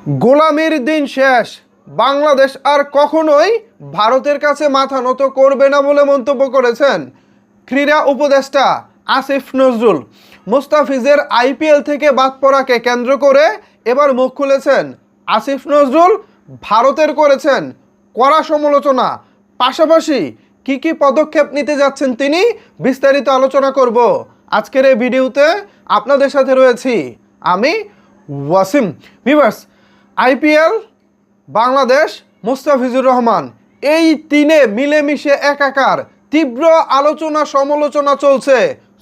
গোলামির দিন শেষ। বাংলাদেশ আর কখনোই ভারতের কাছে মাথা নত করবে না বলে মন্তব্য করেছেন ক্রীড়া উপদেষ্টা আসিফ নজরুল। মুস্তাফিজের আইপিএল থেকে বাদ পড়াকে কেন্দ্র করে এবার মুখ খুলেছেন আসিফ নজরুল। ভারতের করেছেন কড়া সমালোচনা, পাশাপাশি কি কি পদক্ষেপ নিতে যাচ্ছেন তিনি, বিস্তারিত আলোচনা করব আজকের এই ভিডিওতে। আপনাদের সাথে রয়েছি আমি ওয়াসিম। ভিউয়ার্স, আইপিএল, বাংলাদেশ, মুস্তাফিজুর রহমান, এই তিনে মিলেমিশে একাকার। তীব্র আলোচনা সমালোচনা চলছে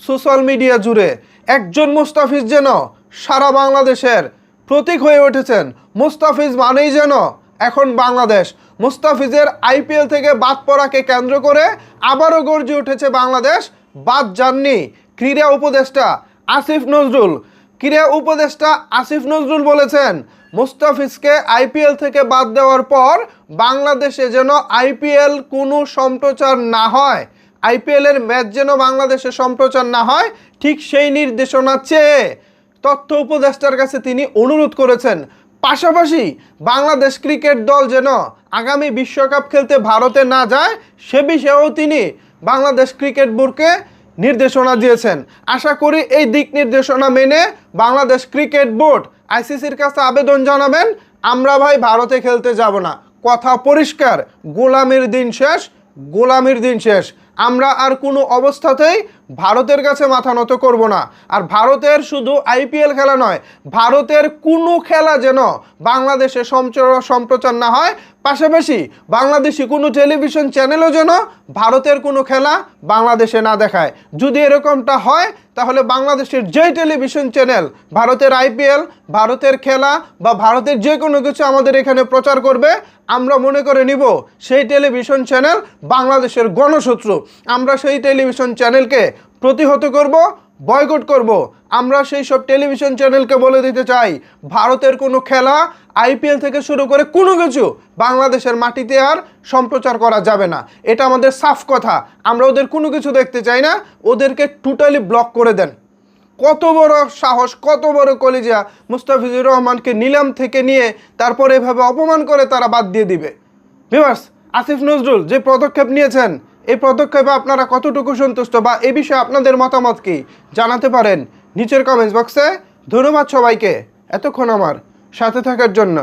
সোশ্যাল মিডিয়া জুড়ে। একজন মুস্তাফিজ যেন সারা বাংলাদেশের প্রতীক হয়ে উঠেছেন। মুস্তাফিজ মানেই যেন এখন বাংলাদেশ। মুস্তাফিজের আইপিএল থেকে বাদ পড়াকে কেন্দ্র করে আবারও গর্জে উঠেছে বাংলাদেশ। বাদ যাননি ক্রীড়া উপদেষ্টা আসিফ নজরুল। ক্রীড়া উপদেষ্টা আসিফ নজরুল বলেছেন, মুস্তাফিজকে আইপিএল থেকে বাদ দেওয়ার পর বাংলাদেশে যেন আইপিএল কোনো সম্প্রচার না হয়, আইপিএলের ম্যাচ যেন বাংলাদেশে সম্প্রচার না হয়, ঠিক সেই নির্দেশনা চেয়ে তথ্য উপদেষ্টার কাছে তিনি অনুরোধ করেছেন। পাশাপাশি বাংলাদেশ ক্রিকেট দল যেন আগামী বিশ্বকাপ খেলতে ভারতে না যায় সে বিষয়েও তিনি বাংলাদেশ ক্রিকেট বোর্ডকে নির্দেশনা দিয়েছেন। আশা করি এই দিক নির্দেশনা মেনে বাংলাদেশ ক্রিকেট বোর্ড আইসিসির কাছে আবেদন জানাবেন, আমরা ভাই ভারতে খেলতে যাব না। কথা পরিষ্কার, গোলামির দিন শেষ, গোলামির দিন শেষ। আমরা আর কোনো অবস্থাতেই ভারতের কাছে মাথা নত করব না। আর ভারতের শুধু আইপিএল খেলা নয়, ভারতের কোনো খেলা যেন বাংলাদেশে সম্প্রচার না হয়। পাশাপাশি বাংলাদেশি কোনো টেলিভিশন চ্যানেলও যেন ভারতের কোনো খেলা বাংলাদেশে না দেখায়। যদি এরকমটা হয় তাহলে বাংলাদেশের যেই টেলিভিশন চ্যানেল ভারতের আইপিএল, ভারতের খেলা বা ভারতের যে কোনো কিছু আমাদের এখানে প্রচার করবে, আমরা মনে করে নিব সেই টেলিভিশন চ্যানেল বাংলাদেশের গণশত্রু। আমরা সেই টেলিভিশন চ্যানেলকে প্রতিহত করব, বয়কট করব। আমরা সেই সব টেলিভিশন চ্যানেলকে বলে দিতে চাই, ভারতের কোনো খেলা আইপিএল থেকে শুরু করে কোনো কিছু বাংলাদেশের মাটিতে আর সম্প্রচার করা যাবে না। এটা আমাদের সাফ কথা। আমরা ওদের কোনো কিছু দেখতে চাই না, ওদেরকে টোটালি ব্লক করে দেন। কত বড় সাহস, কত বড় কলিজা! মুস্তাফিজুর রহমানকে নিলাম থেকে নিয়ে তারপর এভাবে অপমান করে তারা বাদ দিয়ে দিবে। ভিউয়ার্স, আসিফ নজরুল যে পদক্ষেপ নিয়েছেন, এই পদক্ষেপে আপনারা কতটুকু সন্তুষ্ট বা এই বিষয়ে আপনাদের মতামত কি জানাতে পারেন নিচের কমেন্টস বক্সে। ধন্যবাদ সবাইকে এতক্ষণ আমার সাথে থাকার জন্য।